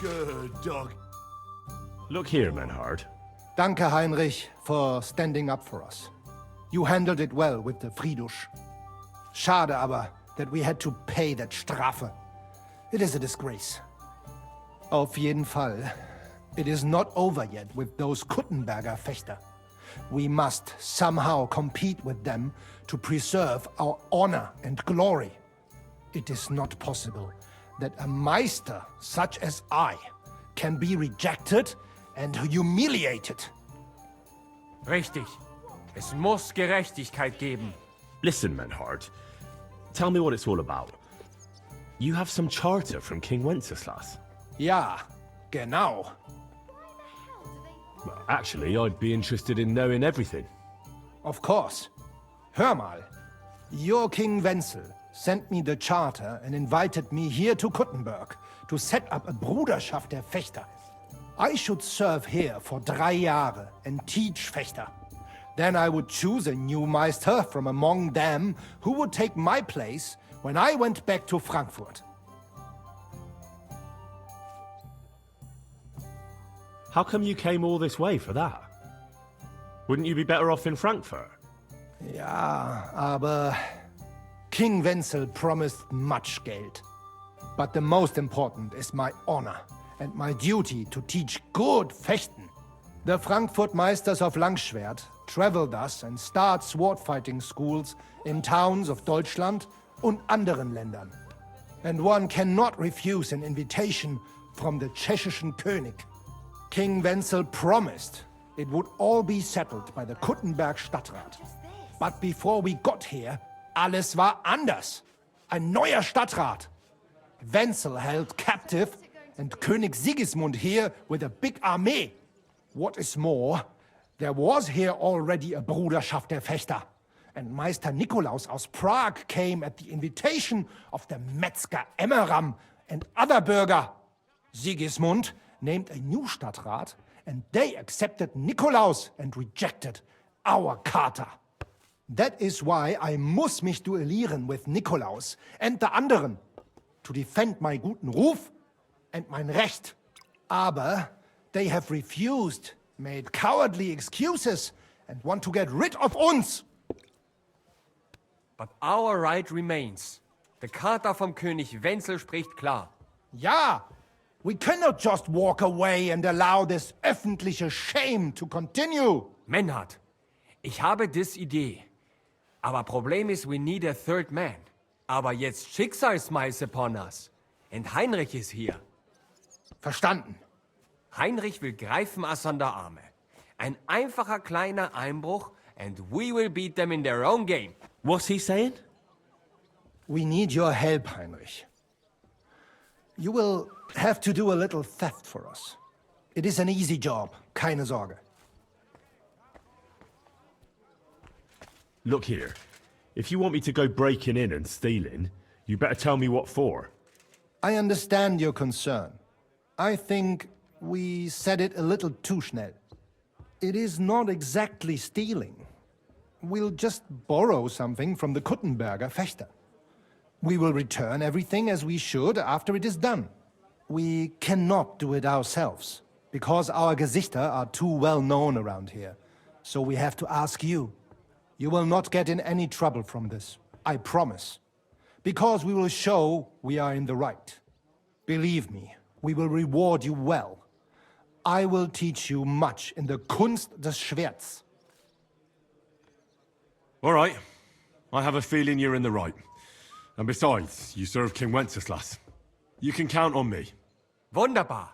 Good dog. Look here, Menhard. Danke, Heinrich, for standing up for us. You handled it well with the Friedusch. Schade aber, that we had to pay that Strafe. It is a disgrace. Auf jeden Fall, it is not over yet with those Kuttenberger Fechter. We must somehow compete with them to preserve our honor and glory. It is not possible that a Meister such as I can be rejected and humiliated. Richtig. Es muss Gerechtigkeit geben. Listen, Menhard. Tell me what it's all about. You have some charter from King Wenceslas. Ja, genau. Well, actually, I'd be interested in knowing everything. Of course. Hör mal. Your King Wenzel sent me the charter and invited me here to Kuttenberg to set up a Bruderschaft der Fechter. I should serve here for 3 Jahre and teach Fechter. Then I would choose a new Meister from among them who would take my place when I went back to Frankfurt. How come you came all this way for that? Wouldn't you be better off in Frankfurt? Ja, aber King Wenzel promised much Geld. But the most important is my honor and my duty to teach good Fechten. The Frankfurt Meisters of Langschwert travel thus and start sword-fighting schools in towns of Deutschland und anderen Ländern. And one cannot refuse an invitation from the tschechischen König. King Wenzel promised it would all be settled by the Kuttenberg Stadtrat. But before we got here, alles war anders. Ein neuer Stadtrat. Wenzel held captive and König Sigismund here with a big army. What is more, there was here already a Bruderschaft der Fechter, and Meister Nikolaus aus Prague came at the invitation of the Metzger Emmeram and other Bürger. Sigismund named a new Stadtrat, and they accepted Nikolaus and rejected our Charta. That is why I muss mich duellieren with Nikolaus and the anderen, to defend my guten Ruf and mein Recht. Aber they have refused, made cowardly excuses, and want to get rid of uns. But our right remains. The Charta vom König Wenzel spricht klar. Ja, we cannot just walk away and allow this öffentliche shame to continue. Menhard, ich habe dis Idee. Aber Problem ist, we need a third man. Aber jetzt Schicksalsmeis upon us. And Heinrich ist hier. Verstanden. Heinrich will greifen us an der Arme. Ein einfacher kleiner Einbruch and we will beat them in their own game. What's he saying? We need your help, Heinrich. You will have to do a little theft for us. It is an easy job, keine Sorge. Look here. If you want me to go breaking in and stealing, you better tell me what for. I understand your concern. I think we said it a little too schnell. It is not exactly stealing. We'll just borrow something from the Kuttenberger Fechter. We will return everything as we should after it is done. We cannot do it ourselves, because our Gesichter are too well known around here. So we have to ask you. You will not get in any trouble from this, I promise. Because we will show we are in the right. Believe me, we will reward you well. I will teach you much in the Kunst des Schwerts. All right. I have a feeling you're in the right. And besides, you serve King Wenceslas. You can count on me. Wunderbar.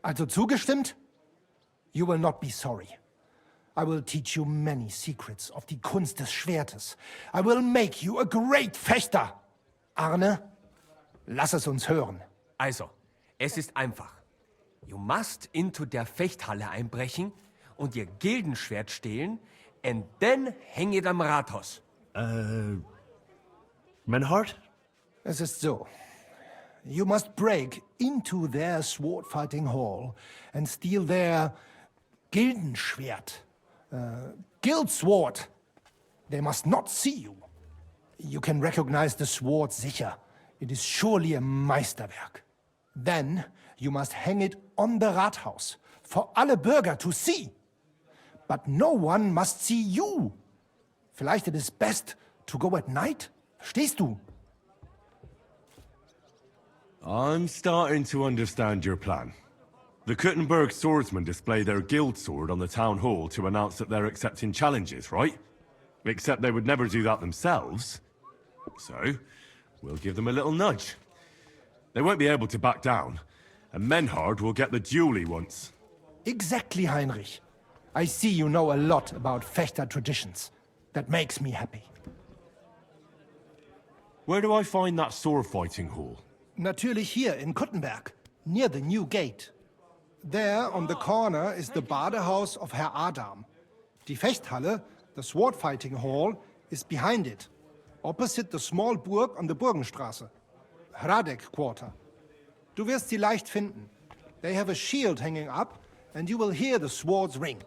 Also zugestimmt? You will not be sorry. I will teach you many secrets of die Kunst des Schwertes. I will make you a great Fechter. Arne, lass es uns hören. Also, es ist einfach. You must into der Fechthalle einbrechen und ihr Gildenschwert stehlen and then hang it am Rathaus. Menhard? Es ist so. You must break into their sword-fighting hall and steal their Gildenschwert, guild sword. They must not see you. You can recognize the sword sicher. It is surely a Meisterwerk. Then you must hang it on the Rathaus, for alle Bürger to see. But no one must see you. Vielleicht it is best to go at night? Verstehst du? I'm starting to understand your plan. The Kuttenberg swordsmen display their guild sword on the town hall to announce that they're accepting challenges, right? Except they would never do that themselves. So, we'll give them a little nudge. They won't be able to back down, and Menhard will get the duel he wants. Exactly, Heinrich. I see you know a lot about Fechter traditions. That makes me happy. Where do I find that sword-fighting hall? Natürlich hier in Kuttenberg, near the new gate. There, on the corner, is the Badehaus of Herr Adam. Die Fechthalle, the sword-fighting hall, is behind it, opposite the small Burg on the Burgenstraße. Hradek Quarter. Du wirst sie leicht finden. They have a shield hanging up, and you will hear the swords ring.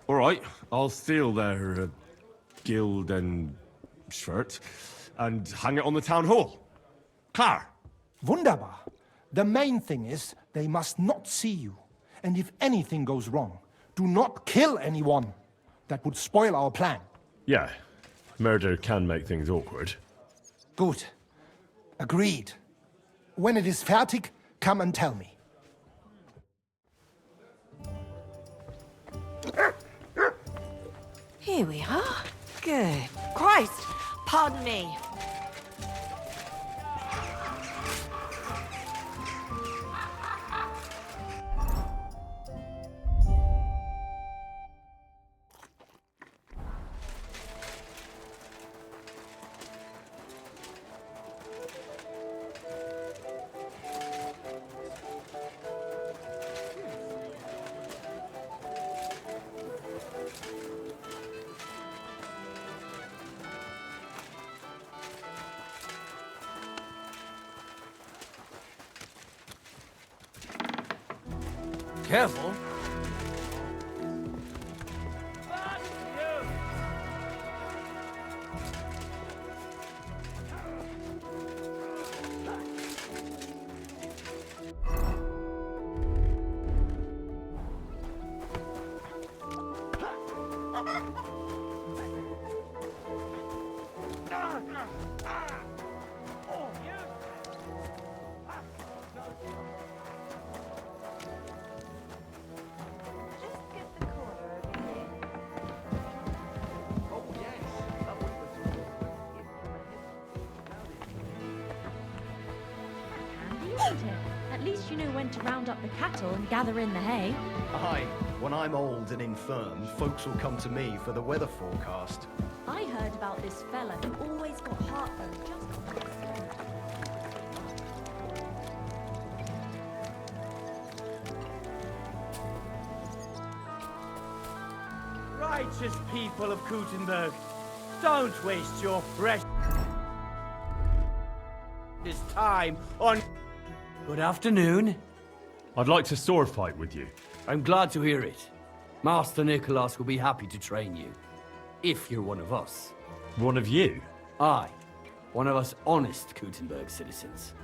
All right, I'll steal their guild and shirt and hang it on the town hall. Klar. Wunderbar. The main thing is they must not see you. And if anything goes wrong, do not kill anyone. That would spoil our plan. Yeah, murder can make things awkward. Good. Agreed. When it is fertig, come and tell me. Here we are. Good. Christ! Pardon me. Careful. At least you know when to round up the cattle and gather in the hay. Aye, when I'm old and infirm, folks will come to me for the weather forecast. I heard about this fella who always got heartburn just on his stone. Righteous people of Kuttenberg, don't waste your precious time on... Good afternoon. I'd like to sword fight with you. I'm glad to hear it. Master Nicholas will be happy to train you. If you're one of us. One of you? Aye. One of us honest Kuttenberg citizens.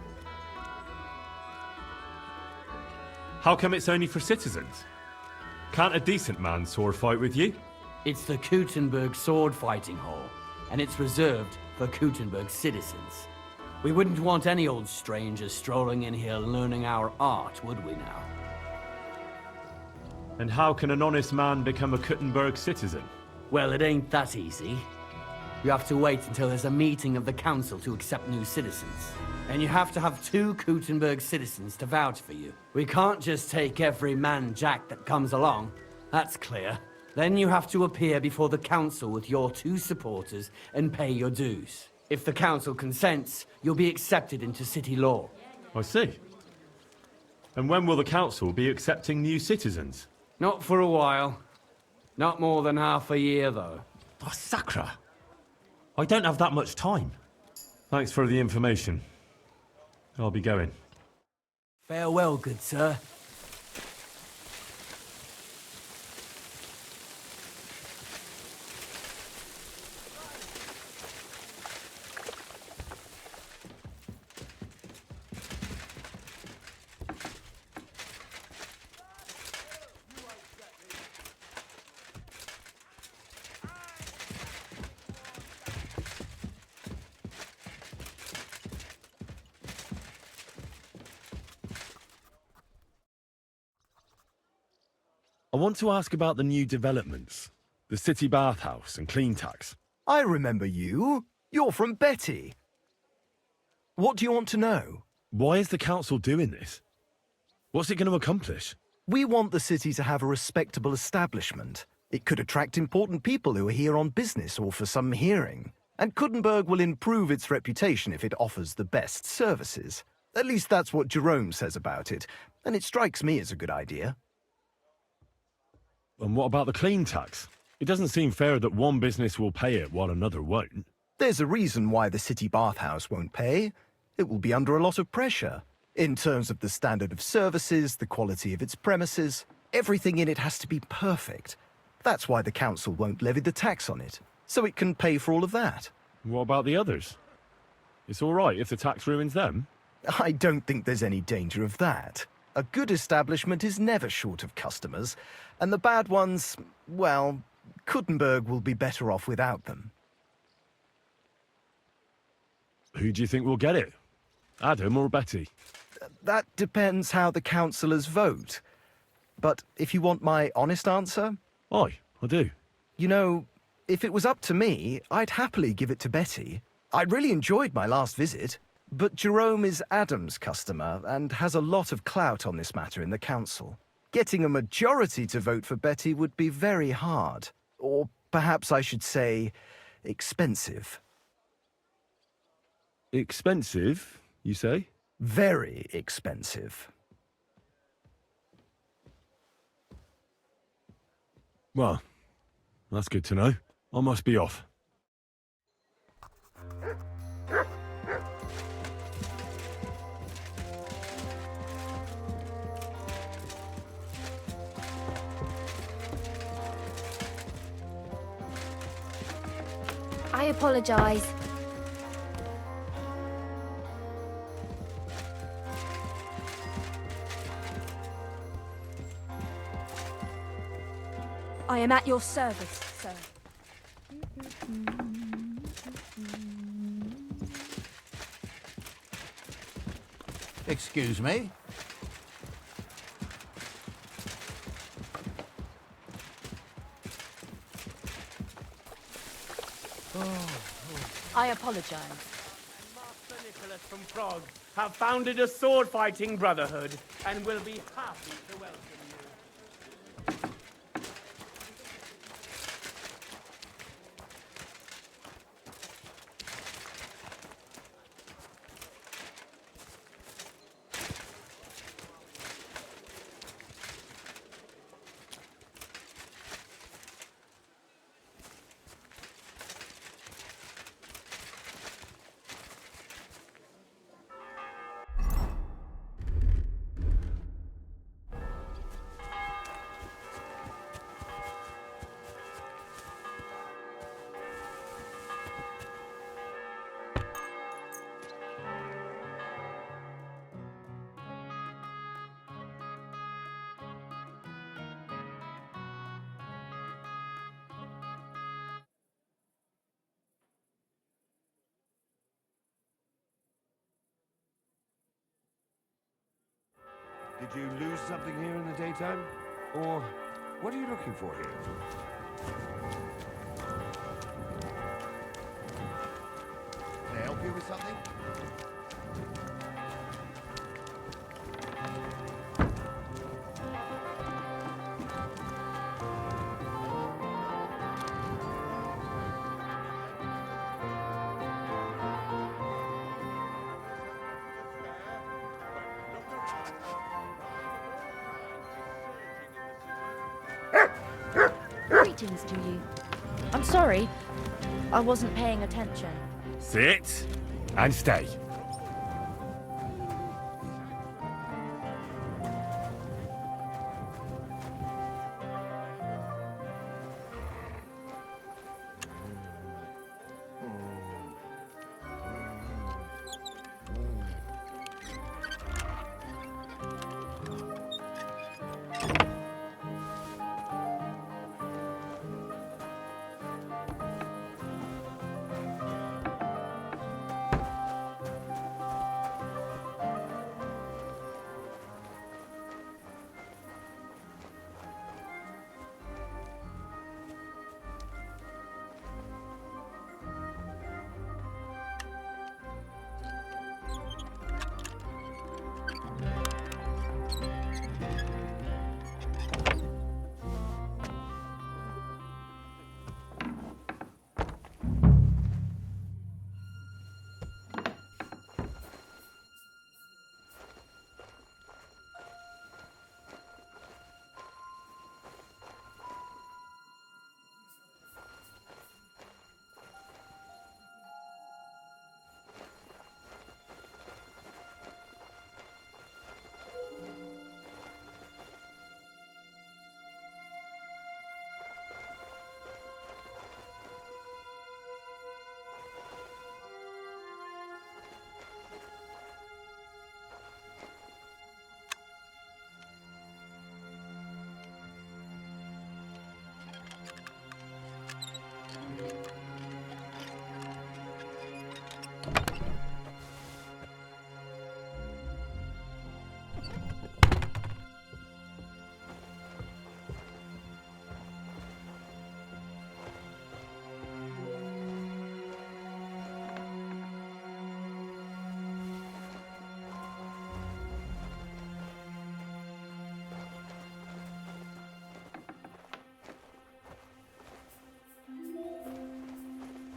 How come it's only for citizens? Can't a decent man sword fight with you? It's the Kuttenberg Sword Fighting Hall, and it's reserved for Kuttenberg citizens. We wouldn't want any old strangers strolling in here learning our art, would we now? And how can an honest man become a Kuttenberg citizen? Well, it ain't that easy. You have to wait until there's a meeting of the council to accept new citizens. And you have to have 2 Kuttenberg citizens to vouch for you. We can't just take every man jack that comes along. That's clear. Then you have to appear before the council with your 2 supporters and pay your dues. If the council consents, you'll be accepted into city law. I see. And when will the council be accepting new citizens? Not for a while. Not more than half a year, though. Oh, Sacra! I don't have that much time. Thanks for the information. I'll be going. Farewell, good sir. I want to ask about the new developments. The city bathhouse and clean tax. I remember you. You're from Betty. What do you want to know? Why is the council doing this? What's it going to accomplish? We want the city to have a respectable establishment. It could attract important people who are here on business or for some hearing. And Kuttenberg will improve its reputation if it offers the best services. At least that's what Jerome says about it, and it strikes me as a good idea. And what about the clean tax? It doesn't seem fair that one business will pay it while another won't. There's a reason why the city bathhouse won't pay. It will be under a lot of pressure. In terms of the standard of services, the quality of its premises, everything in it has to be perfect. That's why the council won't levy the tax on it, so it can pay for all of that. What about the others? It's all right if the tax ruins them. I don't think there's any danger of that. A good establishment is never short of customers, and the bad ones, well, Kuttenberg will be better off without them. Who do you think will get it? Adam or Betty? That depends how the councillors vote. But if you want my honest answer, Aye, I do. you know, if it was up to me, I'd happily give it to Betty. I really enjoyed my last visit, but Jerome is Adam's customer and has a lot of clout on this matter in the council. Getting a majority to vote for Betty would be very hard. Or perhaps I should say, expensive. Expensive, you say? Very expensive. Well, that's good to know. I must be off. I apologize. I am at your service, sir. Excuse me? I apologize. Master Nicholas from Prague have founded a sword-fighting brotherhood and will be happy to welcome you. Did you lose something here in the daytime? Or what are you looking for here? Can I help you with something? Greetings to you. I'm sorry. I wasn't paying attention. Sit And stay.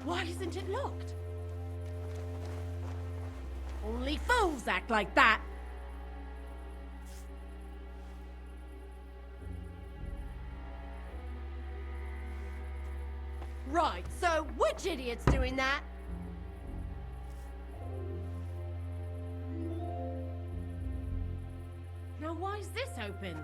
Why isn't it locked? Only fools act like that. Right, so which idiot's doing that? Now why is this open?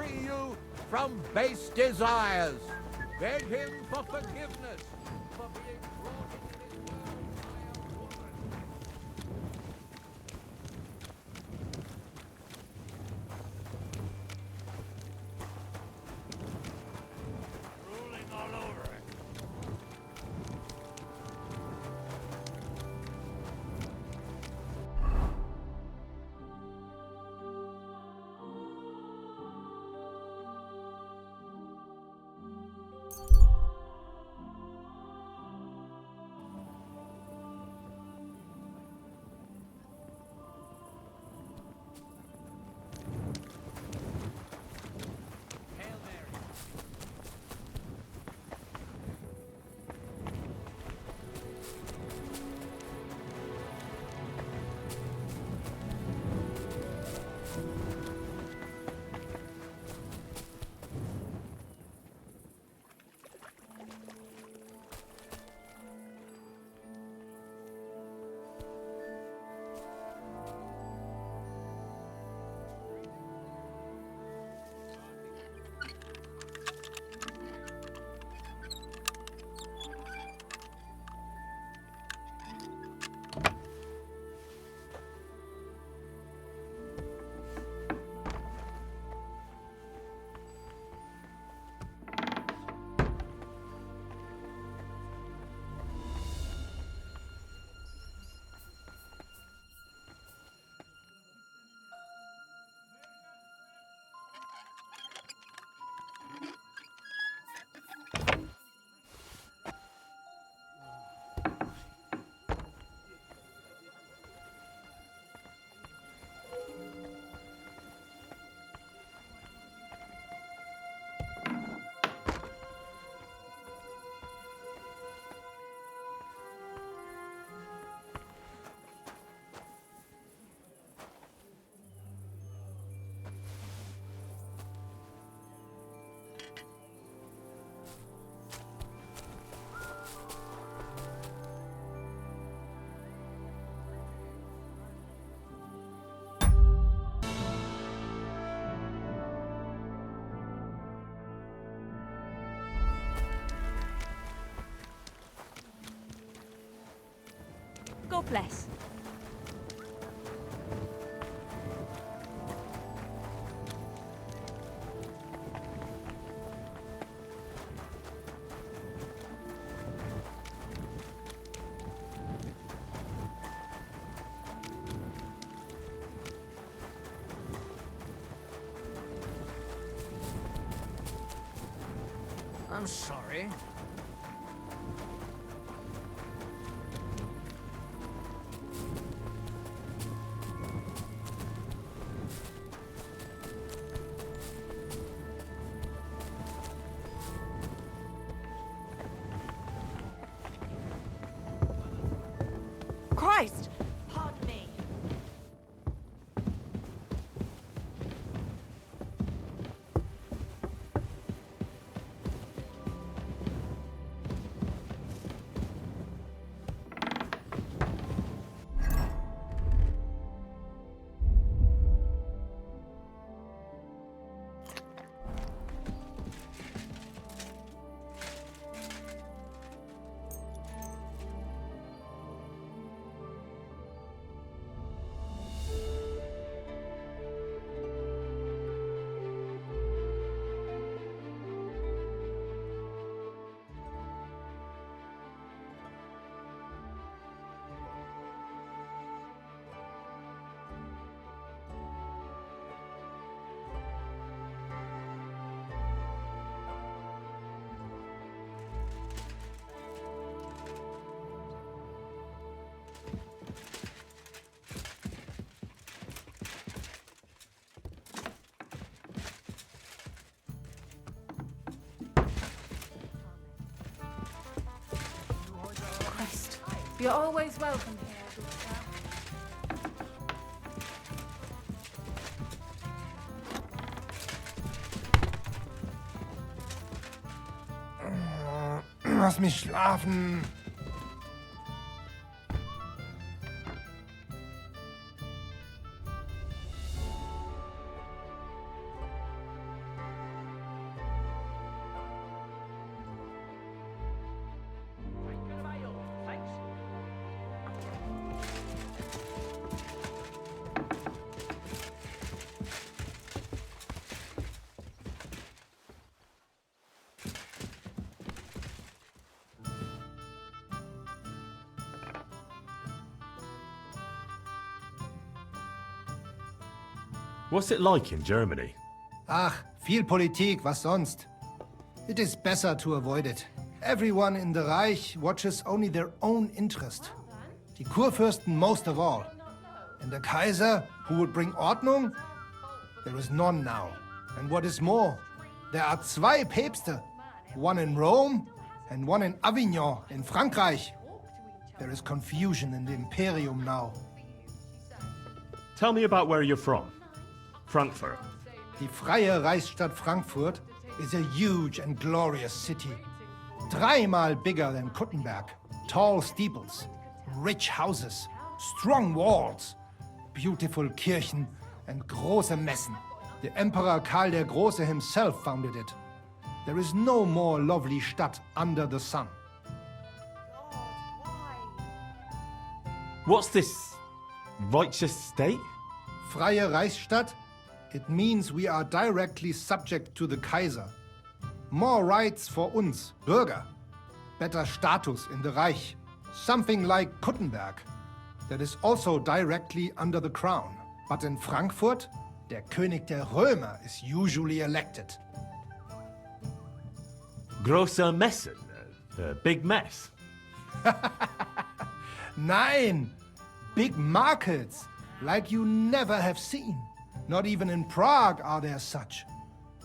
free you from base desires. Beg him for forgiveness for being brought into this world by a woman. Drooling all over it. God bless. I'm sorry. Christ! Pardon me. Christ. You're always welcome here, good sir. Lass mich schlafen. What's it like in Germany? Ach, viel Politik, was sonst? It is better to avoid it. Everyone in the Reich watches only their own interest. Die Kurfürsten most of all. And the Kaiser, who would bring Ordnung? There is none now. And what is more, there are zwei Päpste. One in Rome and one in Avignon in Frankreich. There is confusion in the Imperium now. Tell me about where you're from. Frankfurt. Die freie Reichsstadt Frankfurt is a huge and glorious city. Dreimal bigger than Kuttenberg. Tall steeples, rich houses, strong walls, beautiful Kirchen and große Messen. The Emperor Karl der Große himself founded it. There is no more lovely Stadt under the sun. What's this righteous state? Freie Reichsstadt? It means we are directly subject to the Kaiser. More rights for uns, Bürger. Better status in the Reich. Something like Kuttenberg. That is also directly under the crown. But in Frankfurt, der König der Römer is usually elected. Große Messen? Big mess? Nein! Big markets, like you never have seen. Not even in Prague are there such.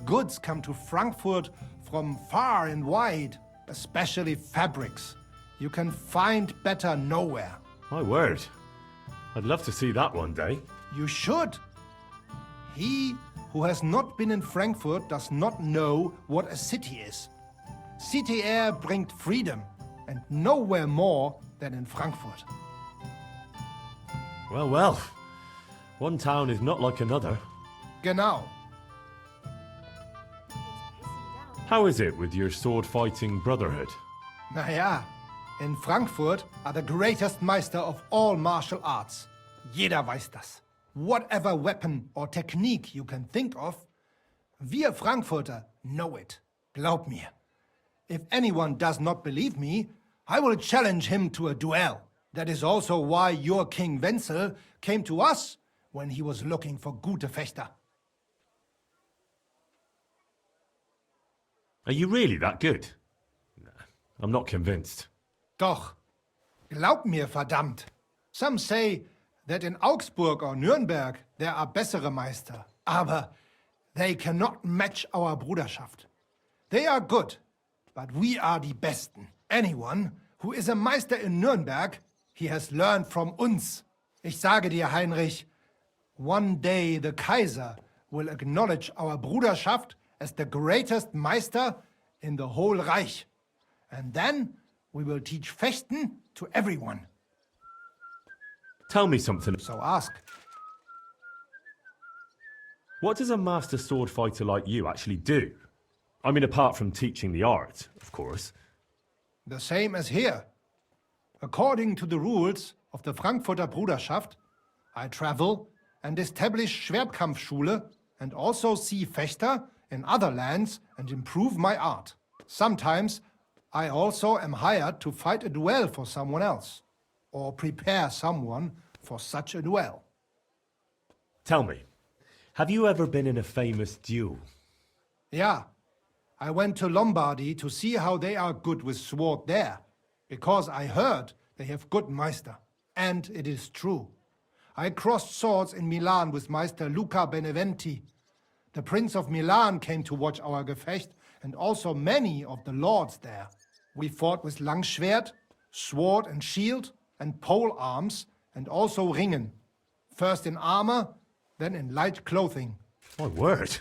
Goods come to Frankfurt from far and wide, especially fabrics. You can find better nowhere. My word. I'd love to see that one day. You should. He who has not been in Frankfurt does not know what a city is. City air bringt freedom, and nowhere more than in Frankfurt. Well, well. One town is not like another. Genau. How is it with your sword-fighting brotherhood? Naja, in Frankfurt are the greatest Meister of all martial arts. Jeder weiß das. Whatever weapon or technique you can think of, wir Frankfurter know it. Glaub mir. If anyone does not believe me, I will challenge him to a duel. That is also why your King Wenzel came to us when he was looking for gute Fechter. Are you really that good? I'm not convinced. Doch. Glaub mir, verdammt. Some say that in Augsburg or Nürnberg there are bessere Meister. Aber they cannot match our Bruderschaft. They are good, but we are die Besten. Anyone who is a Meister in Nürnberg, he has learned from uns. Ich sage dir, Heinrich, one day the Kaiser will acknowledge our Bruderschaft as the greatest Meister in the whole Reich. And then we will teach Fechten to everyone. Tell me something. So ask. What does a master sword fighter like you actually do? I mean, apart from teaching the art, of course. The same as here. According to the rules of the Frankfurter Bruderschaft, I travel and establish Schwertkampfschule and also see Fechter in other lands and improve my art. Sometimes I also am hired to fight a duel for someone else or prepare someone for such a duel. Tell me, have you ever been in a famous duel? Yeah, I went to Lombardy to see how they are good with sword there, because I heard they have good Meister. And it is true. I crossed swords in Milan with Meister Luca Beneventi. The Prince of Milan came to watch our Gefecht, and also many of the lords there. We fought with Langschwert, sword and shield, and pole arms, and also Ringen. First in armor, then in light clothing. My word.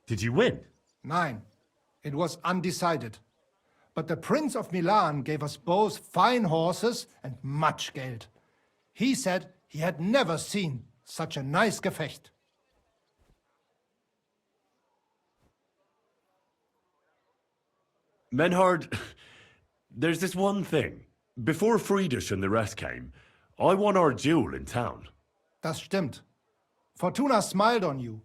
Did you win? Nein, it was undecided. But the Prince of Milan gave us both fine horses and much Geld. He said he had never seen such a nice Gefecht. Menhard, there's this one thing. Before Friedrich and the rest came, I won our duel in town. Das stimmt. Fortuna smiled on you.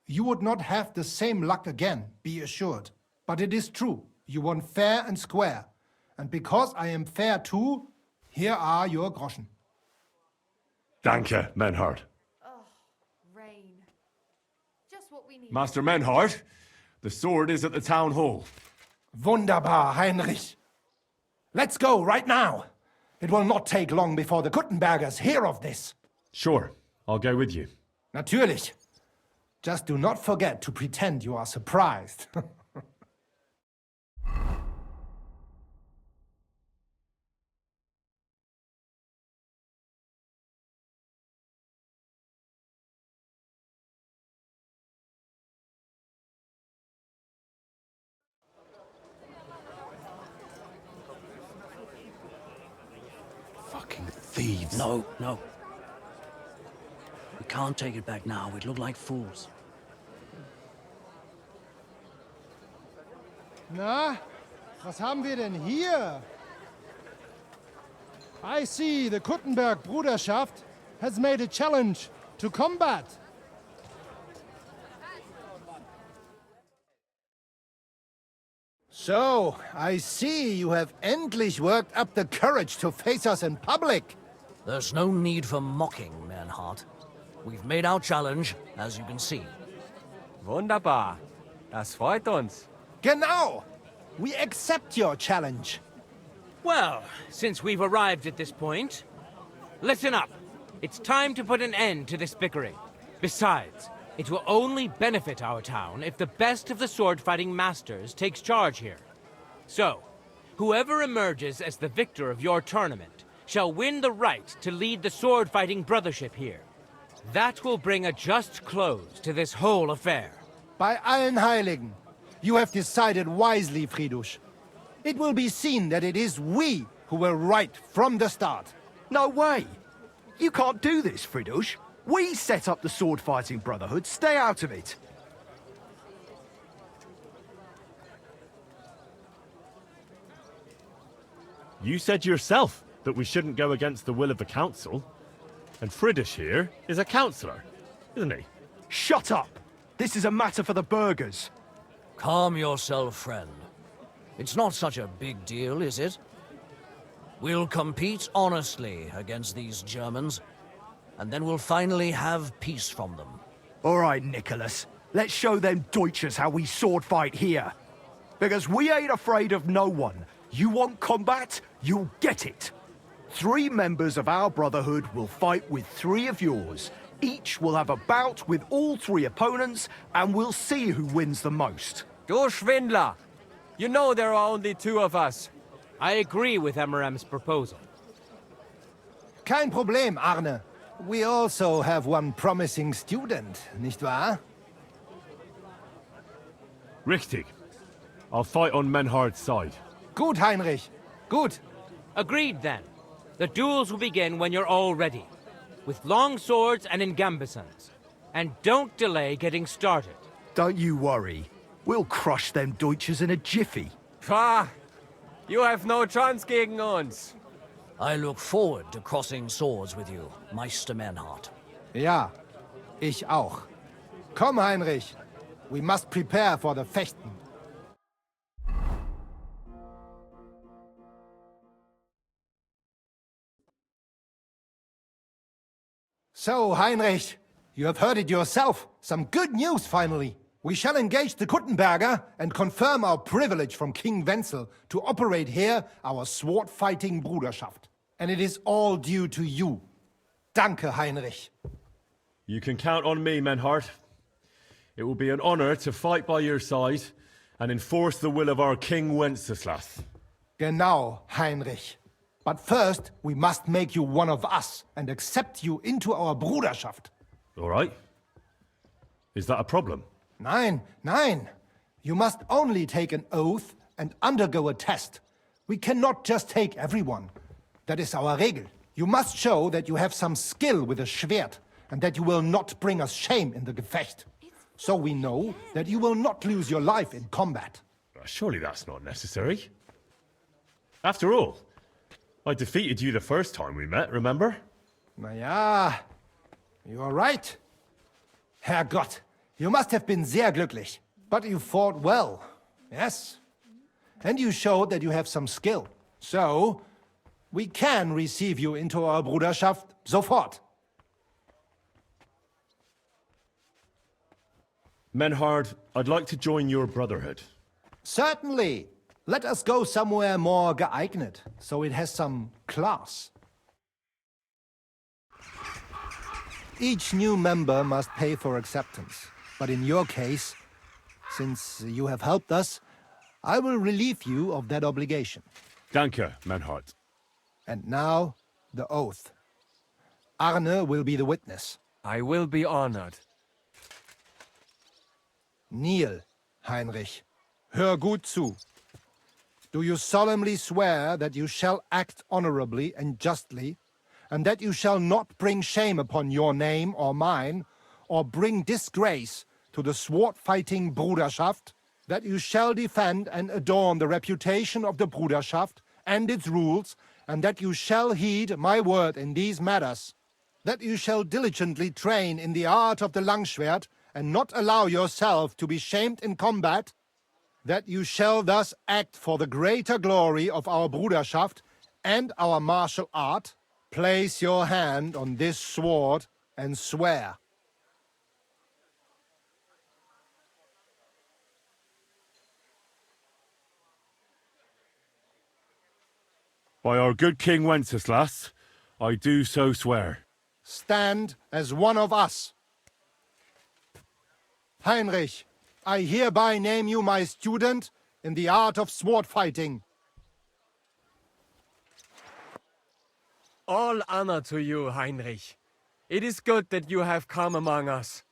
You would not have the same luck again, be assured. But it is true. You won fair and square. And because I am fair too, here are your Groschen. Danke, Menhard. Rain. Master Menhart, the sword is at the town hall. Wunderbar, Heinrich. Let's go right now. It will not take long before the Kuttenbergers hear of this. Sure, I'll go with you. Natürlich. Just do not forget to pretend you are surprised. Fucking thieves. No, no. We can't take it back now. We'd look like fools. Na, was haben wir denn hier? I see the Kuttenberg Bruderschaft has made a challenge to combat. So, I see you have endlich worked up the courage to face us in public. There's no need for mocking, Menhart. We've made our challenge, as you can see. Wunderbar. Das freut uns. Genau. We accept your challenge. Well, since we've arrived at this point, listen up. It's time to put an end to this bickering. Besides, it will only benefit our town if the best of the sword-fighting masters takes charge here. So, whoever emerges as the victor of your tournament shall win the right to lead the sword-fighting brothership here. That will bring a just close to this whole affair. Bei allen Heiligen, you have decided wisely, Friedrich. It will be seen that it is we who were right from the start. No way! You can't do this, Friedrich. We set up the sword-fighting brotherhood. Stay out of it. You said yourself that we shouldn't go against the will of the council. And Friedrich here is a councillor, isn't he? Shut up! This is a matter for the burghers. Calm yourself, friend. It's not such a big deal, is it? We'll compete honestly against these Germans, and then we'll finally have peace from them. All right, Nicholas. Let's show them Deutschers how we sword fight here. Because we ain't afraid of no one. You want combat? You'll get it. 3 members of our brotherhood will fight with 3 of yours. Each will have a bout with all 3 opponents, and we'll see who wins the most. Du Schwindler! You know there are only 2 of us. I agree with Emerem's proposal. Kein Problem, Arne. We also have one promising student, nicht wahr? Richtig. I'll fight on Menhard's side. Gut, Heinrich. Gut. Agreed, then. The duels will begin when you're all ready, with long swords and in gambesons. And don't delay getting started. Don't you worry. We'll crush them Deutschers in a jiffy. Pah! You have no chance gegen uns. I look forward to crossing swords with you, Meister Menhart. Ja, ich auch. Komm, Heinrich. We must prepare for the Fechten. So, Heinrich, you have heard it yourself. Some good news, finally. We shall engage the Kuttenberger and confirm our privilege from King Wenzel to operate here our sword-fighting Bruderschaft. And it is all due to you. Danke, Heinrich. You can count on me, Menhart. It will be an honor to fight by your side and enforce the will of our King Wenceslas. Genau, Heinrich. But first, we must make you one of us and accept you into our Bruderschaft. All right. Is that a problem? Nein, nein. You must only take an oath and undergo a test. We cannot just take everyone. That is our Regel. You must show that you have some skill with a Schwert and that you will not bring us shame in the Gefecht. So we know that you will not lose your life in combat. Surely that's not necessary. After all, I defeated you the first time we met, remember? Na ja, you are right. Herrgott, you must have been sehr glücklich. But you fought well, yes. And you showed that you have some skill. So, we can receive you into our Bruderschaft sofort. Menhard, I'd like to join your brotherhood. Certainly. Let us go somewhere more geeignet, so it has some class. Each new member must pay for acceptance. But in your case, since you have helped us, I will relieve you of that obligation. Danke, Menhard. And now, the oath. Arne will be the witness. I will be honored. Kneel, Heinrich. Hör gut zu. Do you solemnly swear that you shall act honorably and justly, and that you shall not bring shame upon your name or mine, or bring disgrace to the sword-fighting Bruderschaft, that you shall defend and adorn the reputation of the Bruderschaft and its rules, and that you shall heed my word in these matters, that you shall diligently train in the art of the Langschwert, and not allow yourself to be shamed in combat, that you shall thus act for the greater glory of our Bruderschaft and our martial art. Place your hand on this sword and swear. By our good King Wenceslas, I do so swear. Stand as one of us. Heinrich, I hereby name you my student in the art of sword fighting. All honor to you, Heinrich. It is good that you have come among us.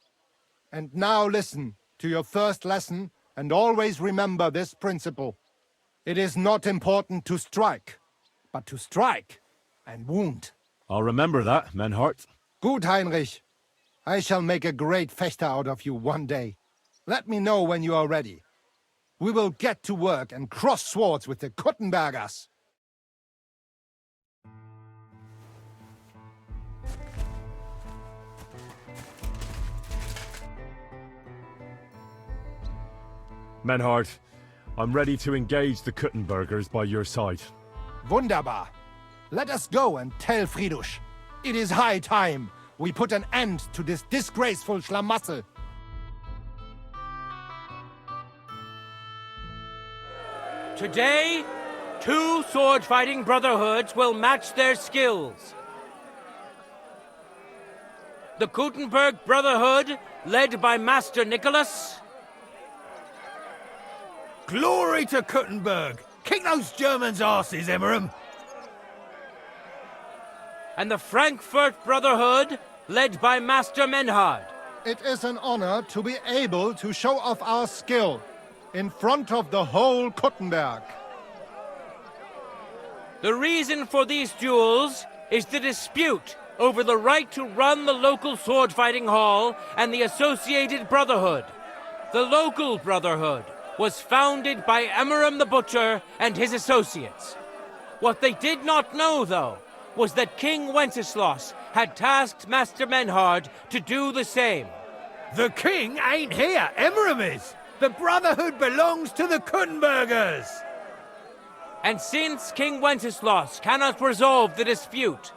And now listen to your first lesson and always remember this principle. It is not important to strike, but to strike and wound. I'll remember that, Menhard. Good, Heinrich. I shall make a great fechter out of you one day. Let me know when you are ready. We will get to work and cross swords with the Kuttenbergers. Menhard, I'm ready to engage the Kuttenbergers by your side. Wunderbar. Let us go and tell Friedrich. It is high time we put an end to this disgraceful schlamassel. Today, 2 sword-fighting brotherhoods will match their skills. The Gutenberg Brotherhood, led by Master Nicholas. Glory to Kuttenberg! Kick those Germans' asses, Emmeram! And the Frankfurt Brotherhood, led by Master Menhard. It is an honor to be able to show off our skill in front of the whole Kuttenberg. The reason for these duels is the dispute over the right to run the local sword-fighting hall and the associated brotherhood. The local brotherhood was founded by Emmeram the Butcher and his associates. What they did not know, though, was that King Wenceslas had tasked Master Menhard to do the same. The king ain't here, Emmeram is! The Brotherhood belongs to the Kuttenbergers! And since King Wenceslas cannot resolve the dispute,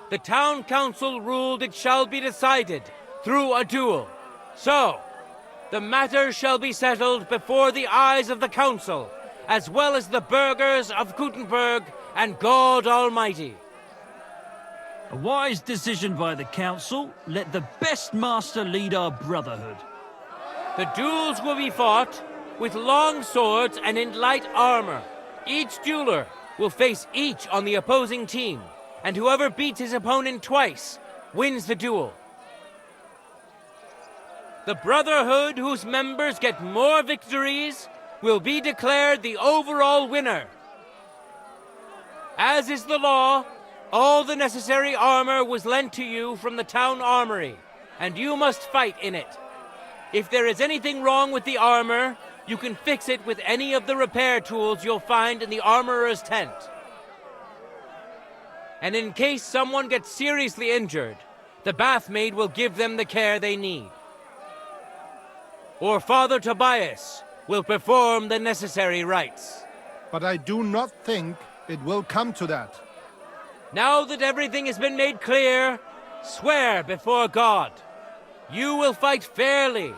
the town council ruled it shall be decided through a duel. So, the matter shall be settled before the eyes of the council, as well as the burghers of Gutenberg and God Almighty. A wise decision by the council. Let the best master lead our brotherhood. The duels will be fought with long swords and in light armor. Each dueler will face each on the opposing team, and whoever beats his opponent twice wins the duel. The brotherhood whose members get more victories will be declared the overall winner. As is the law, all the necessary armor was lent to you from the town armory, and you must fight in it. If there is anything wrong with the armor, you can fix it with any of the repair tools you'll find in the armorer's tent. And in case someone gets seriously injured, the bathmaid will give them the care they need. Or Father Tobias will perform the necessary rites. But I do not think it will come to that. Now that everything has been made clear, swear before God. You will fight fairly,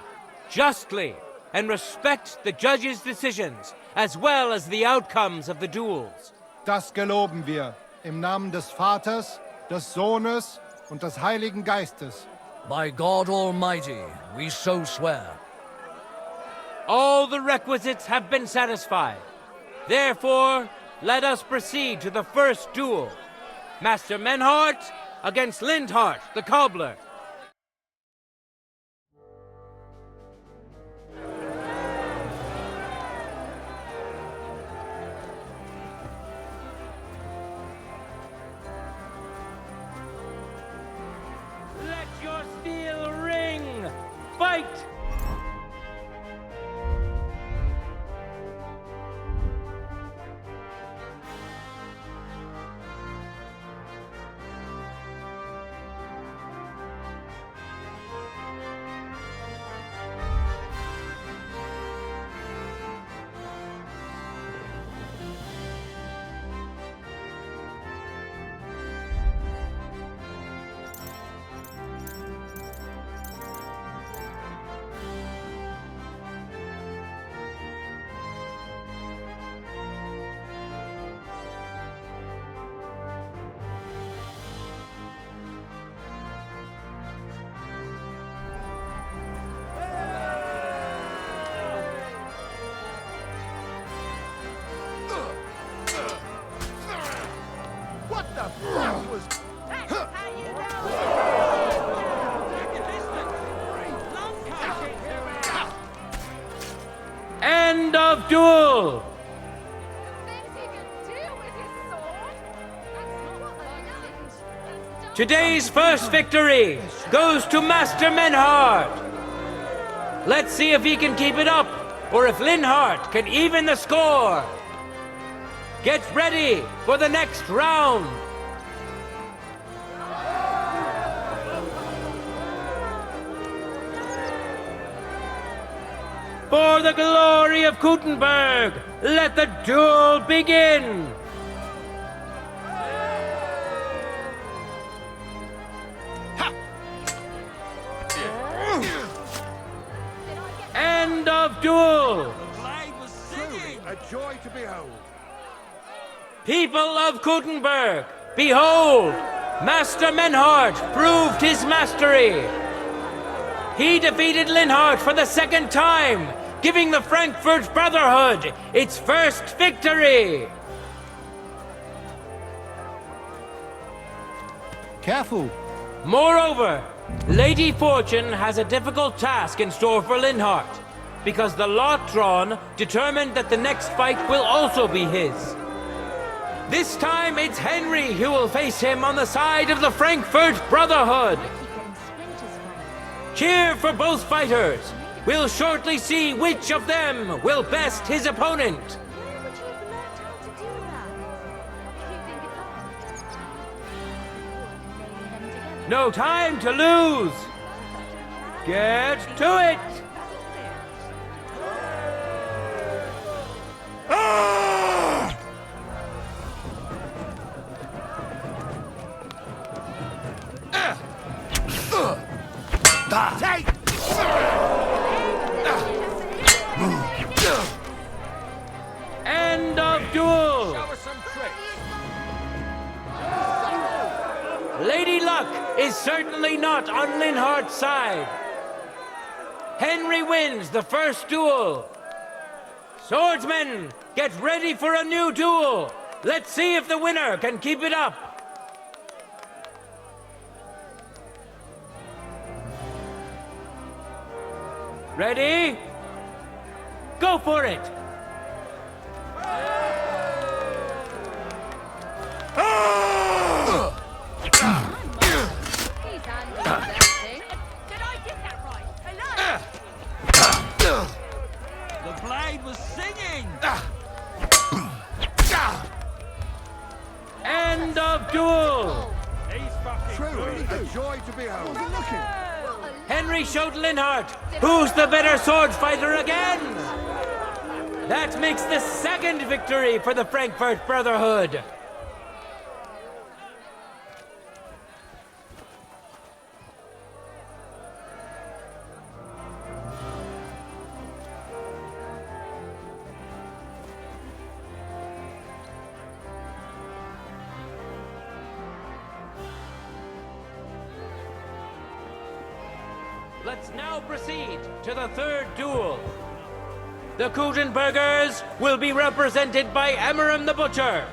justly and respect the judge's decisions, as well as the outcomes of the duels. Das geloben wir. Im Namen des Vaters, des Sohnes und des Heiligen Geistes. By God Almighty, we so swear. All the requisites have been satisfied. Therefore, let us proceed to the first duel. Master Menhart against Lindhart, the cobbler. Let your steel ring! Fight! What the fuck was... End of duel! Today's first victory goes to Master Menhart. Let's see if he can keep it up, or if Linhart can even the score. Get ready for the next round. For the glory of Gutenberg, let the duel begin! End of duel! Truly a joy to behold. People of Gutenberg, behold! Master Menhart proved his mastery. He defeated Linhart for the second time, giving the Frankfurt Brotherhood its first victory. Careful. Moreover, Lady Fortune has a difficult task in store for Linhart, because the lot drawn determined that the next fight will also be his. This time it's Henry who will face him on the side of the Frankfurt Brotherhood. Cheer for both fighters. We'll shortly see which of them will best his opponent. No time to lose. Get to it. Take! End of duel. Show us some tricks. Lady Luck is certainly not on Linhart's side. Henry wins the first duel. Swordsmen, get ready for a new duel. Let's see if the winner can keep it up. Ready? Go for it! The blade was singing! End of duel! Truly a joy to behold. Henry showed Linhart who's the better sword fighter again! That makes the second victory for the Frankfurt Brotherhood. Let's now proceed to the third duel. The Kuttenbergers will be represented by Emmeram the Butcher.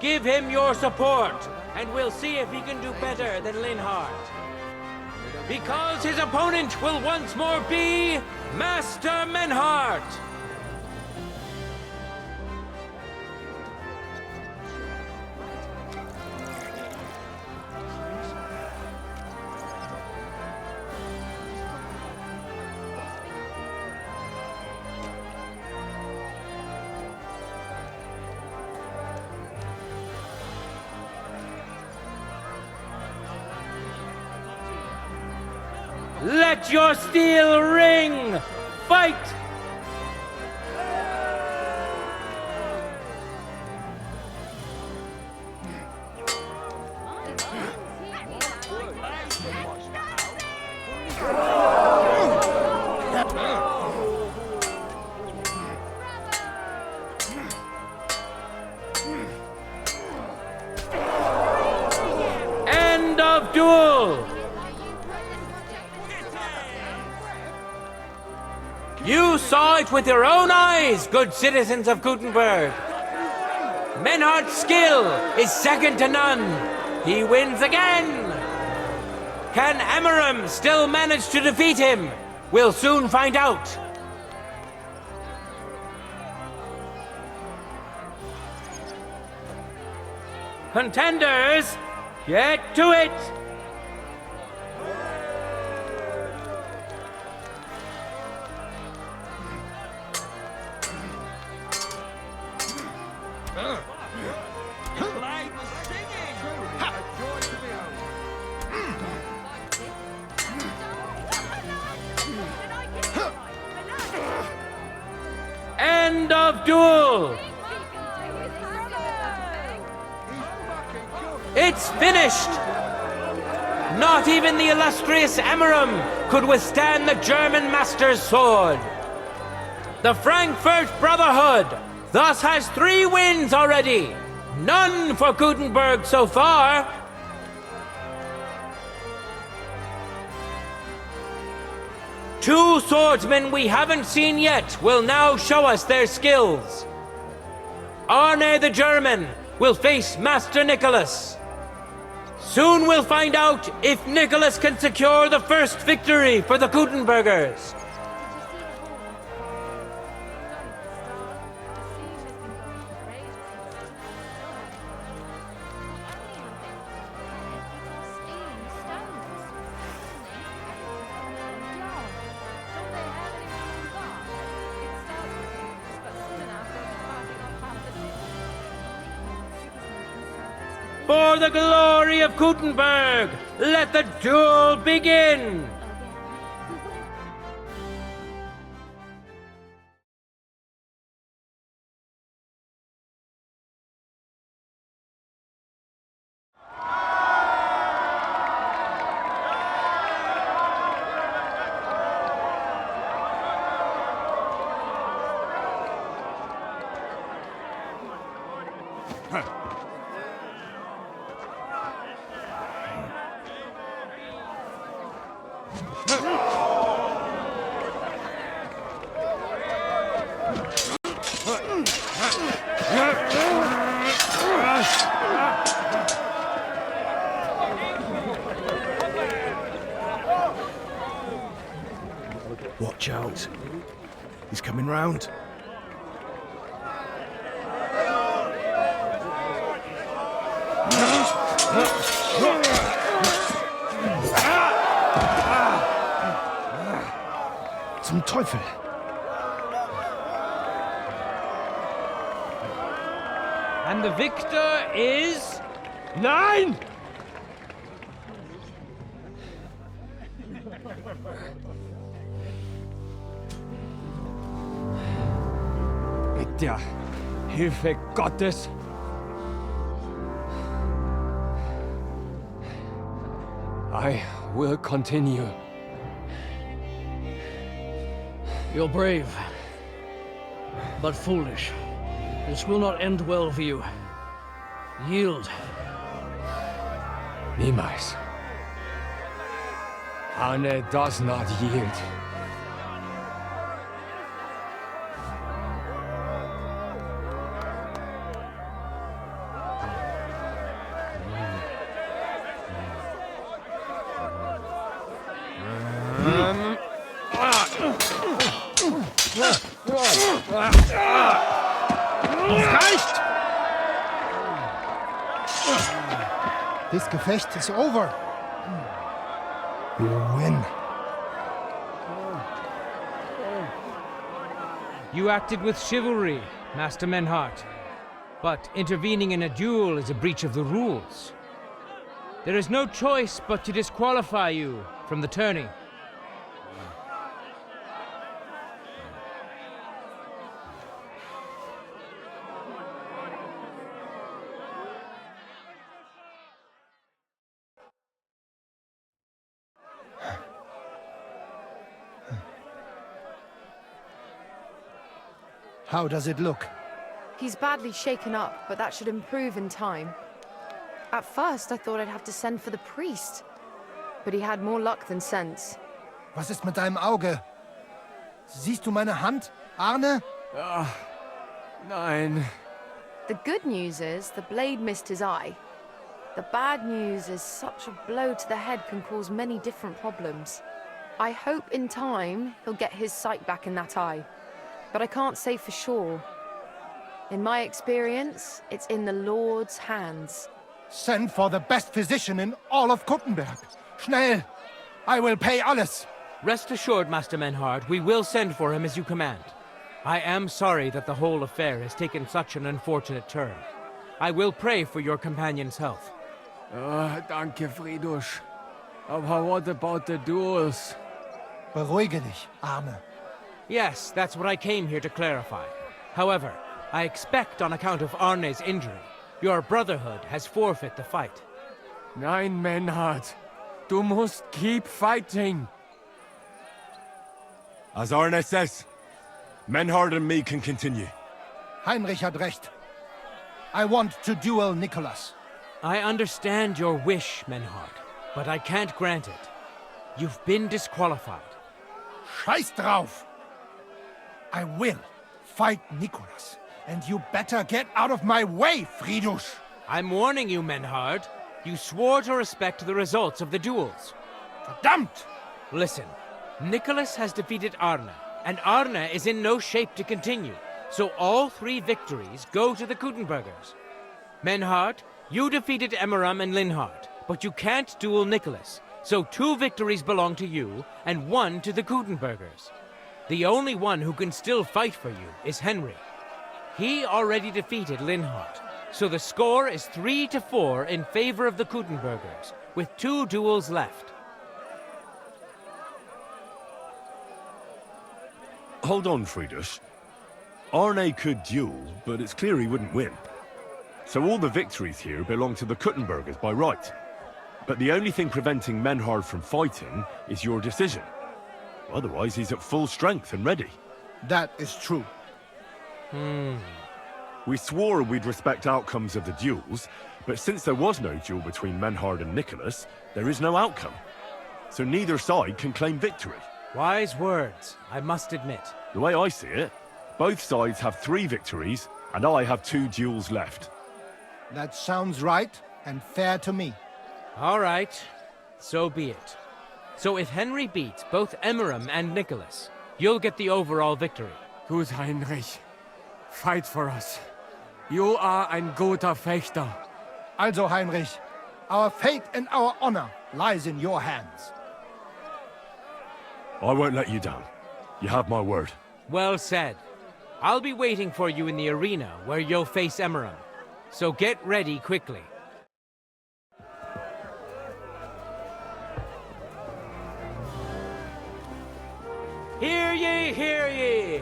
Give him your support, and we'll see if he can do better than Linhardt. Because his opponent will once more be Master Menhardt. Let your steel ring! Fight! End of duel! You saw it with your own eyes, good citizens of Kuttenberg. Menhardt's skill is second to none. He wins again. Can Emmeram still manage to defeat him? We'll soon find out. Contenders, get to it! End of duel! It's finished! Not even the illustrious Emmeram could withstand the German master's sword. The Frankfurt Brotherhood thus has 3 wins already. None for Kuttenberg so far. Two swordsmen we haven't seen yet will now show us their skills. Arne the German will face Master Nicholas. Soon we'll find out if Nicholas can secure the first victory for the Kuttenbergers. For the glory of Kuttenberg, let the duel begin! Watch out. He's coming round. Zum Teufel! And the victor is... Nein! Mit der Hilfe Gottes. I will continue. You're brave, but foolish. This will not end well for you. Yield. Niemals. Arne does not yield. Reicht! This Gefecht is over. You win. You acted with chivalry, Master Menhart. But intervening in a duel is a breach of the rules. There is no choice but to disqualify you from the tourney. How does it look? He's badly shaken up, but that should improve in time. At first, I thought I'd have to send for the priest. But he had more luck than sense. Was ist mit deinem Auge? Siehst du meine Hand, Arne? Nein. The good news is the blade missed his eye. The bad news is such a blow to the head can cause many different problems. I hope in time he'll get his sight back in that eye. But I can't say for sure. In my experience, it's in the Lord's hands. Send for the best physician in all of Kuttenberg. Schnell! I will pay alles. Rest assured, Master Menhart, we will send for him as you command. I am sorry that the whole affair has taken such an unfortunate turn. I will pray for your companion's health. Danke, Friedrich. Aber what about the duels? Beruhige dich, Arne. Yes, that's what I came here to clarify. However, I expect on account of Arne's injury, your brotherhood has forfeit the fight. Nein, Menhart. Du musst keep fighting. As Arne says, Menhard and me can continue. Heinrich had recht. I want to duel Nicholas. I understand your wish, Menhard, but I can't grant it. You've been disqualified. Scheiß drauf! I will fight Nicholas, and you better get out of my way, Friedrich! I'm warning you, Menhard. You swore to respect the results of the duels. Verdammt! Listen, Nicholas has defeated Arne, and Arne is in no shape to continue, so all 3 victories go to the Kuttenbergers. Menhard, you defeated Emmeram and Linhard, but you can't duel Nicholas, so 2 victories belong to you, and 1 to the Kuttenbergers. The only one who can still fight for you is Henry. He already defeated Linhard, so the score is 3-4 in favor of the Kuttenbergers, with 2 duels left. Hold on, Friedrich. Arne could duel, but it's clear he wouldn't win. So all the victories here belong to the Kuttenbergers by right. But the only thing preventing Menhard from fighting is your decision. Otherwise, he's at full strength and ready. That is true. We swore we'd respect outcomes of the duels, but since there was no duel between Menhard and Nicholas, there is no outcome. So neither side can claim victory. Wise words, I must admit. The way I see it, both sides have 3 victories, and I have 2 duels left. That sounds right and fair to me. All right, so be it. So if Henry beats both Emmeram and Nicholas, you'll get the overall victory. Gut, Heinrich. Fight for us. You are ein guter Fechter. Also, Heinrich, our fate and our honor lies in your hands. I won't let you down. You have my word. Well said. I'll be waiting for you in the arena where you'll face Emmeram. So get ready quickly. Hear ye, hear ye!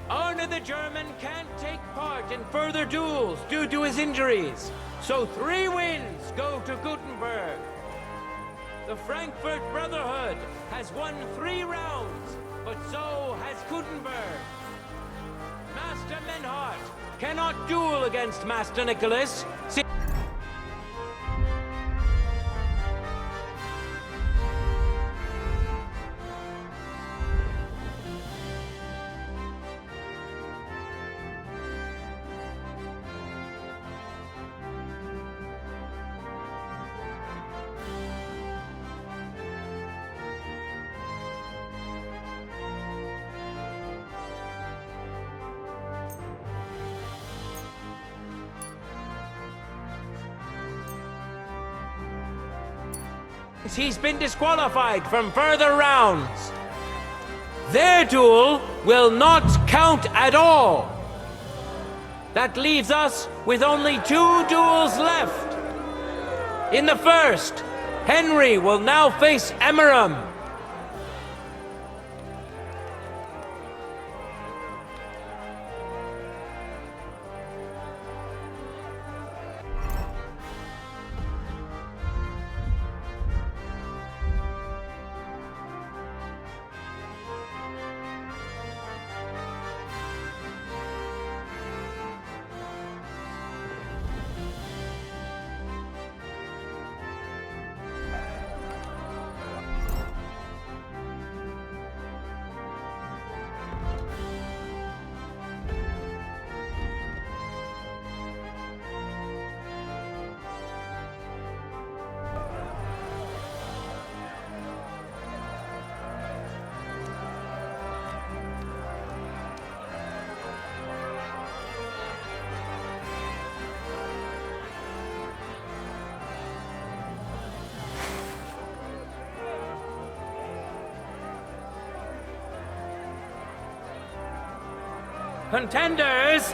Arne the German can't take part in further duels due to his injuries, so 3 wins go to Gutenberg. The Frankfurt Brotherhood has won 3 rounds, but so has Gutenberg. Master Menhart cannot duel against Master Nicholas. He's been disqualified from further rounds. Their duel will not count at all. That leaves us with only 2 duels left. In the first, Henry will now face Emeram. Contenders,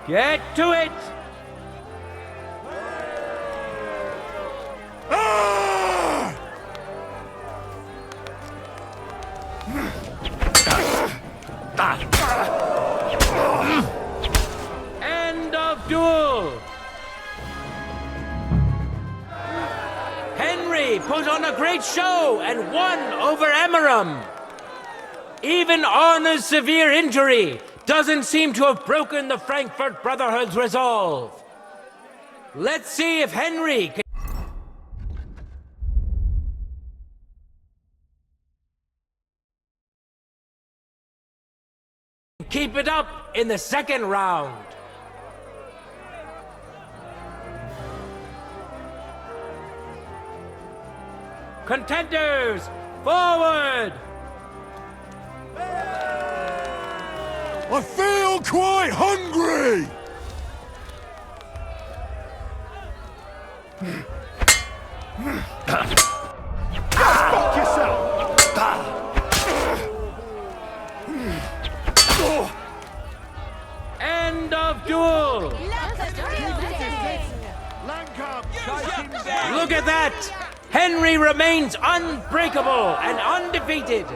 get to it! End of duel! Henry put on a great show and won over Emeram. Even Arna's severe injury doesn't seem to have broken the Frankfurt Brotherhood's resolve. Let's see if Henry can keep it up in the second round. Contenders, forward! I feel quite hungry! Fuck yourself! End of duel! Look at that! Henry remains unbreakable and undefeated.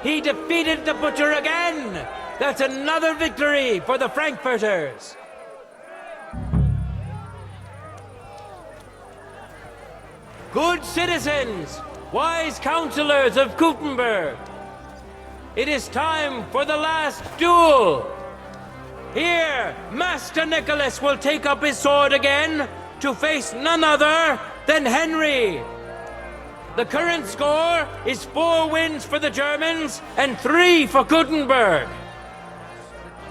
He defeated the Butcher again! That's another victory for the Frankfurters! Good citizens, wise counselors of Gutenberg, it is time for the last duel! Here, Master Nicholas will take up his sword again to face none other than Henry! The current score is 4 wins for the Germans and 3 for Gutenberg.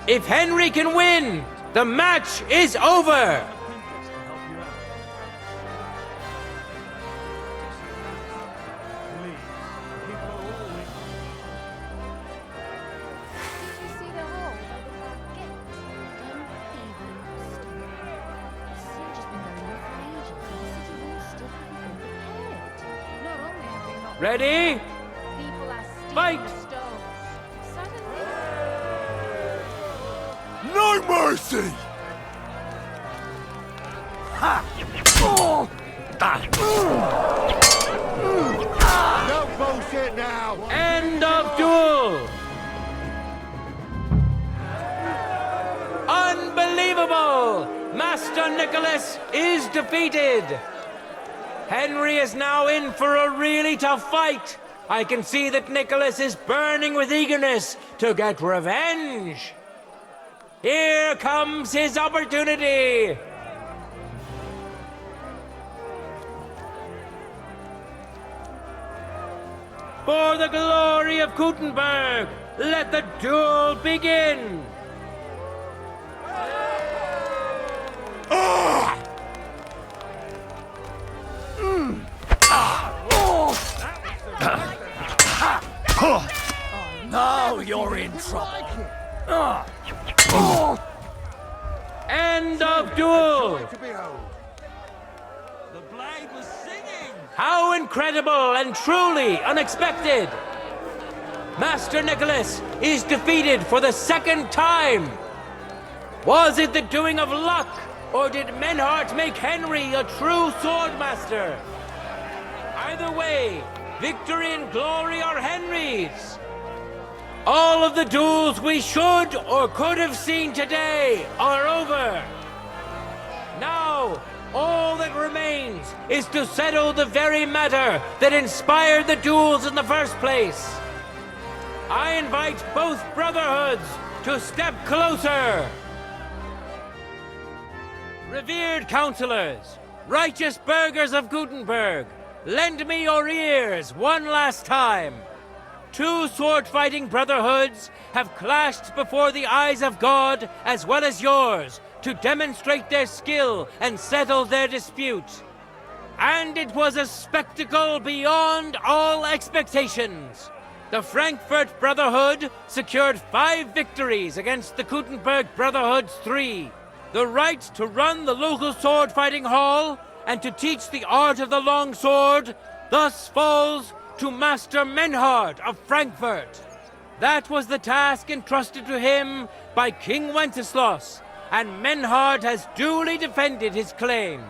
If Henry can win, the match is over. Ready? Fight! No mercy! No bullshit now! End of duel! Unbelievable! Master Nicholas is defeated! Henry is now in for a really tough fight. I can see that Nicholas is burning with eagerness to get revenge. Here comes his opportunity. For the glory of Gutenberg, let the duel begin. Now you're in trouble. End of duel. The blade was singing. How incredible and truly unexpected! Master Nicholas is defeated for the second time! Was it the doing of luck, or did Menhart make Henry a true swordmaster? Either way, victory and glory are Henry's! All of the duels we should or could have seen today are over! Now, all that remains is to settle the very matter that inspired the duels in the first place. I invite both brotherhoods to step closer. Revered counselors, righteous burghers of Gutenberg, lend me your ears one last time. Two sword-fighting brotherhoods have clashed before the eyes of God as well as yours to demonstrate their skill and settle their dispute. And it was a spectacle beyond all expectations. The Frankfurt Brotherhood secured 5 victories against the Gutenberg Brotherhood's 3. The right to run the local sword-fighting hall and to teach the art of the long sword thus falls to Master Menhard of Frankfurt. That was the task entrusted to him by King Wenceslas, and Menhard has duly defended his claim.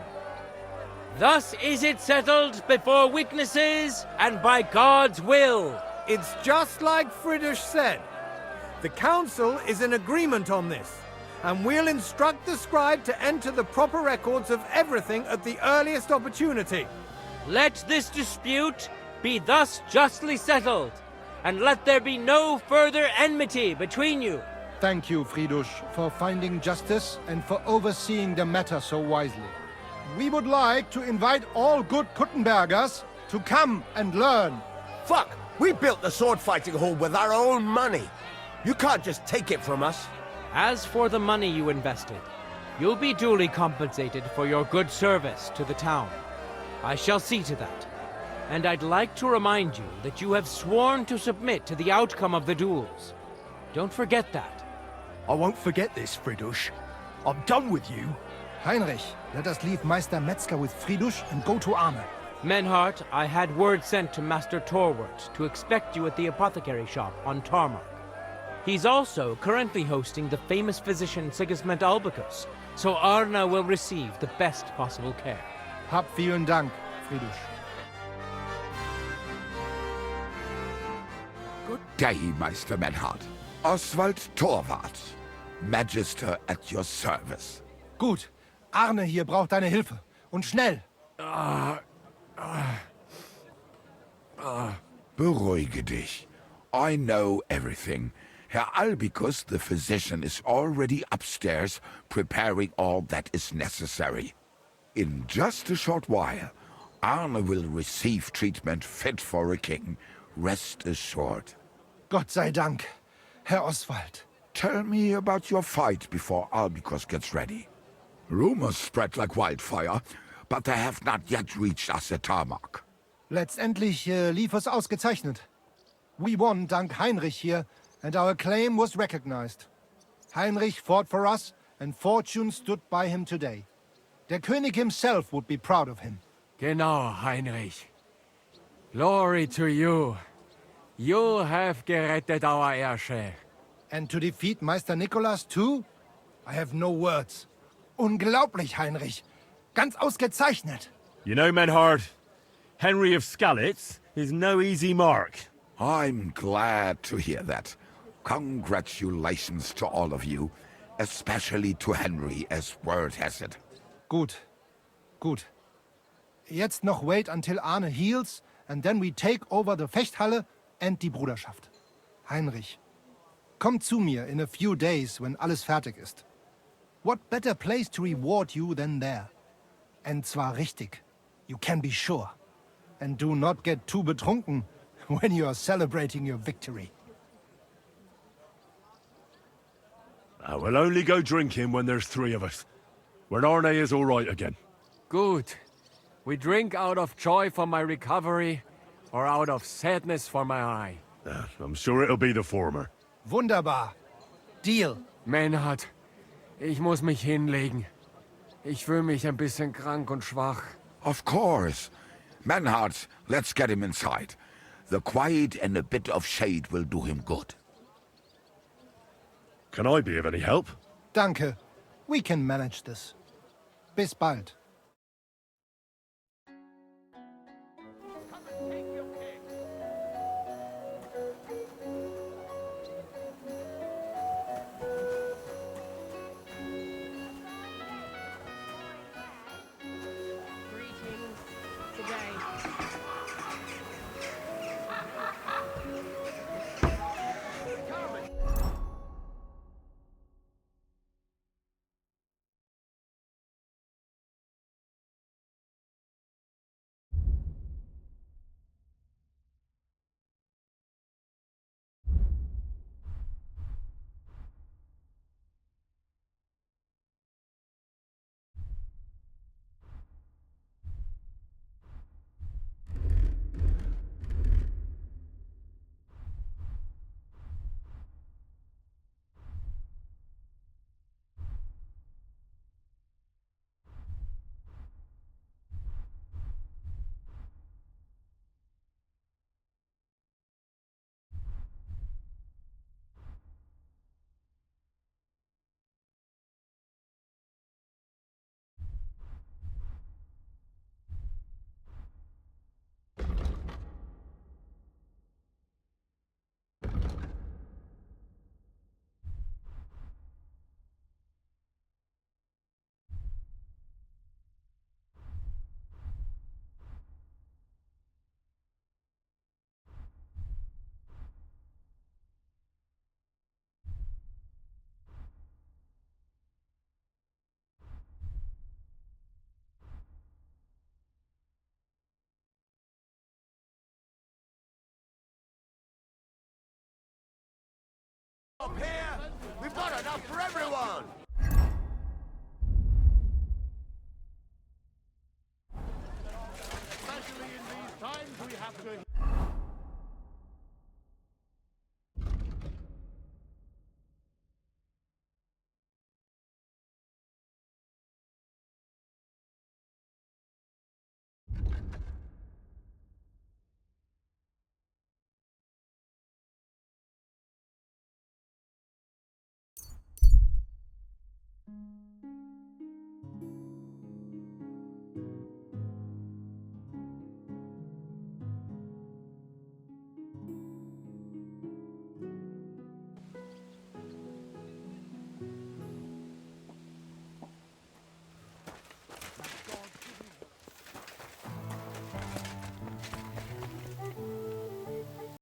Thus is it settled before witnesses and by God's will. It's just like Friedrich said. The council is in agreement on this, and we'll instruct the scribe to enter the proper records of everything at the earliest opportunity. Let this dispute be thus justly settled, and let there be no further enmity between you. Thank you, Friedrich, for finding justice and for overseeing the matter so wisely. We would like to invite all good Kuttenbergers to come and learn. Fuck! We built the sword-fighting hall with our own money. You can't just take it from us. As for the money you invested, you'll be duly compensated for your good service to the town. I shall see to that. And I'd like to remind you that you have sworn to submit to the outcome of the duels. Don't forget that. I won't forget this, Friedrich. I'm done with you. Heinrich, let us leave Meister Metzger with Friedrich and go to Arne. Menhart, I had word sent to Master Torwart to expect you at the apothecary shop on Tarmac. He's also currently hosting the famous physician Sigismund Albicus, so Arne will receive the best possible care. Hab vielen Dank, Friedrich. Good day, Meister Menhard. Oswald Torwart, Magister at your service. Gut. Arne hier braucht deine Hilfe. Und schnell. Beruhige dich. I know everything. Herr Albicus, the physician, is already upstairs preparing all that is necessary. In just a short while, Arne will receive treatment fit for a king. Rest assured. Gott sei Dank, Herr Oswald. Tell me about your fight before Albicus gets ready. Rumors spread like wildfire, but they have not yet reached us at Tarmac. Letztendlich lief es ausgezeichnet. We won dank Heinrich here, and our claim was recognized. Heinrich fought for us, and fortune stood by him today. Der König himself would be proud of him. Genau, Heinrich. Glory to you. You have gerettet our Ersche. And to defeat Meister Nicholas too? I have no words. Unglaublich, Heinrich. Ganz ausgezeichnet. You know, Menhard, Henry of Skalitz is no easy mark. I'm glad to hear that. Congratulations to all of you, especially to Henry, as word has it. Gut. Gut. Jetzt noch wait until Arne heals, and then we take over the Fechthalle and die Bruderschaft. Heinrich, komm zu mir in a few days when alles fertig ist. What better place to reward you than there? And zwar richtig. You can be sure. And do not get too betrunken when you are celebrating your victory. We'll only go drinking when there's 3 of us. When Arne is all right again. Good. We drink out of joy for my recovery, or out of sadness for my eye. I'm sure it'll be the former. Wunderbar. Deal. Menhard, ich muss mich hinlegen. Ich fühle mich ein bisschen krank und schwach. Of course. Manhart, let's get him inside. The quiet and a bit of shade will do him good. Can I be of any help? Danke. We can manage this. Bis bald. Up here! We've got enough for everyone! Especially in these times, we have to...